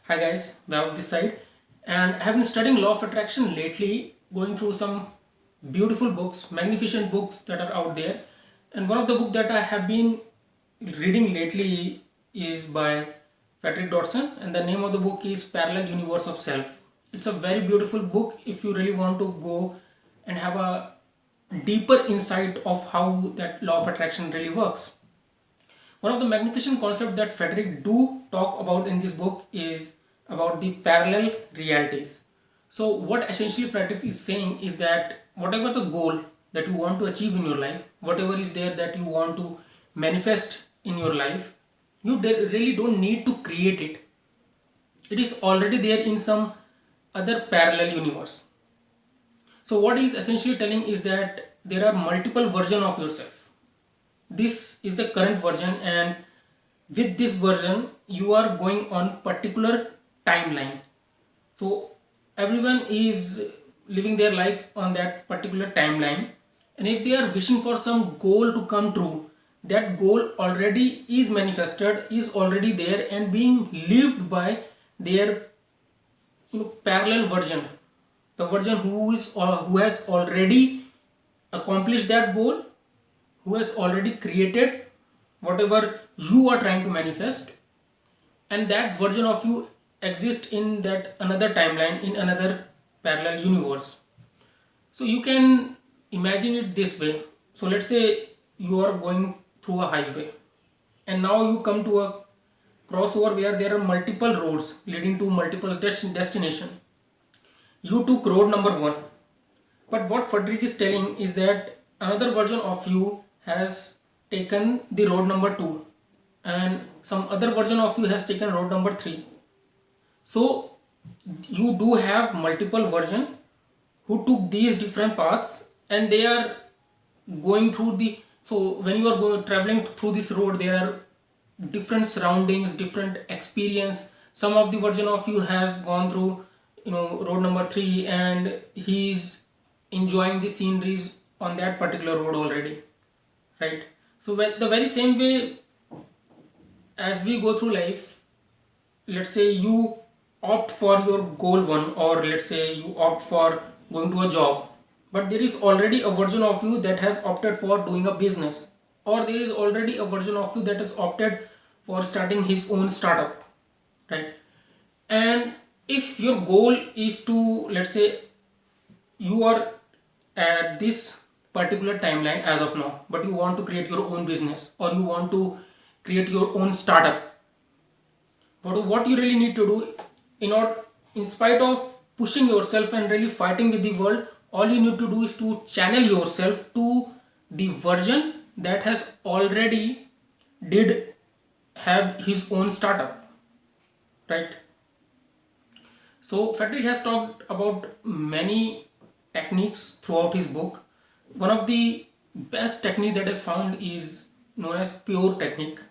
Hi guys, Vaibhav this side, and I have been studying law of attraction lately, going through some beautiful books, magnificent books that are out there. And one of the book that I have been reading lately is by Patrick Dodson, and the name of the book is Parallel Universe of Self. It's a very beautiful book if you really want to go and have a deeper insight of how that law of attraction really works. One of the magnificent concepts that Frederick do talk about in this book is about the parallel realities. So what essentially Frederick is saying is that whatever the goal that you want to achieve in your life, whatever is there that you want to manifest in your life, you really don't need to create it. It is already there in some other parallel universe. So what he's essentially telling is that there are multiple versions of yourself. This is the current version, and with this version you are going on particular timeline. So everyone is living their life on that particular timeline, and if they are wishing for some goal to come true, that goal already is manifested, is already there and being lived by their parallel version, the version who has already accomplished that goal, who has already created whatever you are trying to manifest, and that version of you exists in that another timeline, in another parallel universe. So you can imagine it this way. So let's say you are going through a highway, and now you come to a crossover where there are multiple roads leading to multiple destination. You took road number 1, but what Frederick is telling is that another version of you has taken the road number 2, and some other version of you has taken road number 3. So you do have multiple version who took these different paths, and they are going through the, so when you are traveling through this road, there are different surroundings, different experience. Some of the version of you has gone through road number 3, and he's enjoying the sceneries on that particular road already, right? So the very same way as we go through life, let's say you opt for your goal 1, or let's say you opt for going to a job, but there is already a version of you that has opted for doing a business, or there is already a version of you that has opted for starting his own startup, right? And if your goal is to, let's say you are at this particular timeline as of now, but you want to create your own business, or you want to create your own startup, what you really need to do, in spite of pushing yourself and really fighting with the world, all you need to do is to channel yourself to the version that has already did have his own startup, right? So Frederick has talked about many techniques throughout his book. One of the best technique that I found is known as pure technique.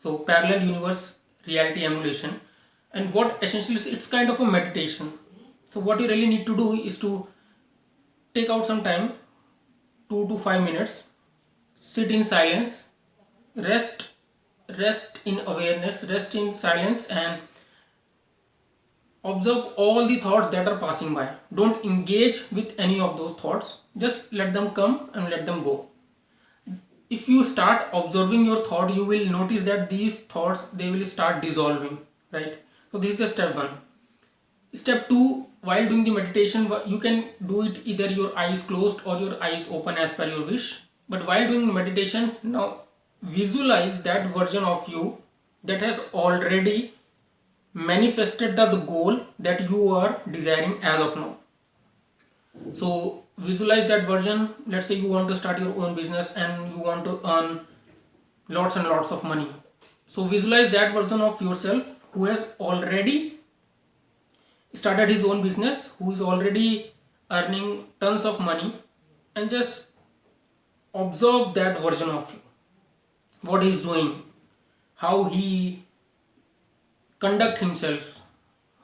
So parallel universe reality emulation, and what essentially is, it's kind of a meditation. So what you really need to do is to take out some time, 2 to 5 minutes, sit in silence, rest in awareness, rest in silence, and observe all the thoughts that are passing by. Don't engage with any of those thoughts, just let them come and let them go. If you start observing your thought, you will notice that these thoughts, they will start dissolving, right? So this is the step 1. Step 2, while doing the meditation, you can do it either your eyes closed or your eyes open as per your wish. But while doing meditation, now visualize that version of you that has already manifested the goal that you are desiring as of now. So visualize that version. Let's say you want to start your own business and you want to earn lots and lots of money. So visualize that version of yourself who has already started his own business, who is already earning tons of money, and just observe that version of you, what he's doing, how he conduct himself,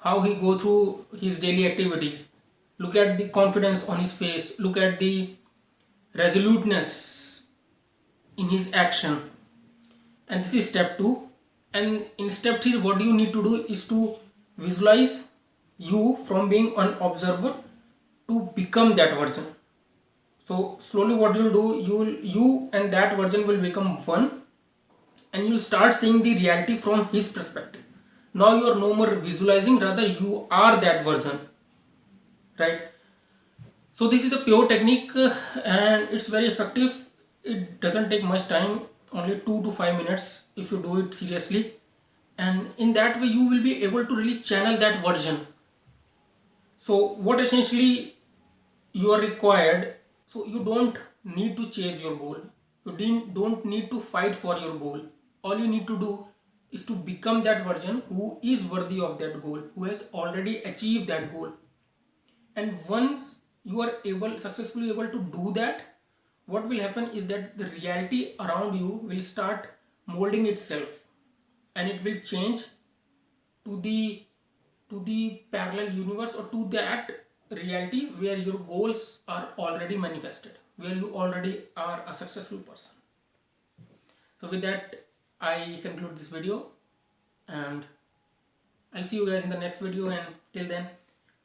how he go through his daily activities. Look at the confidence on his face, look at the resoluteness in his action. And this is step 2. And in step 3, what you need to do is to visualize you from being an observer to become that version. So slowly what you'll do, you and that version will become one, and you'll start seeing the reality from his perspective. Now you are no more visualizing, rather you are that version, right? So this is the pure technique, and it's very effective. It doesn't take much time, only 2 to 5 minutes if you do it seriously, and in that way you will be able to really channel that version. So what essentially you are required, so you don't need to chase your goal, you don't need to fight for your goal. All you need to do is to become that version who is worthy of that goal, who has already achieved that goal. And once you are successfully able to do that, what will happen is that the reality around you will start molding itself, and it will change to the parallel universe, or to that reality where your goals are already manifested, where you already are a successful person. So with that, I conclude this video, and I'll see you guys in the next video, and till then,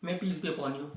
may peace be upon you.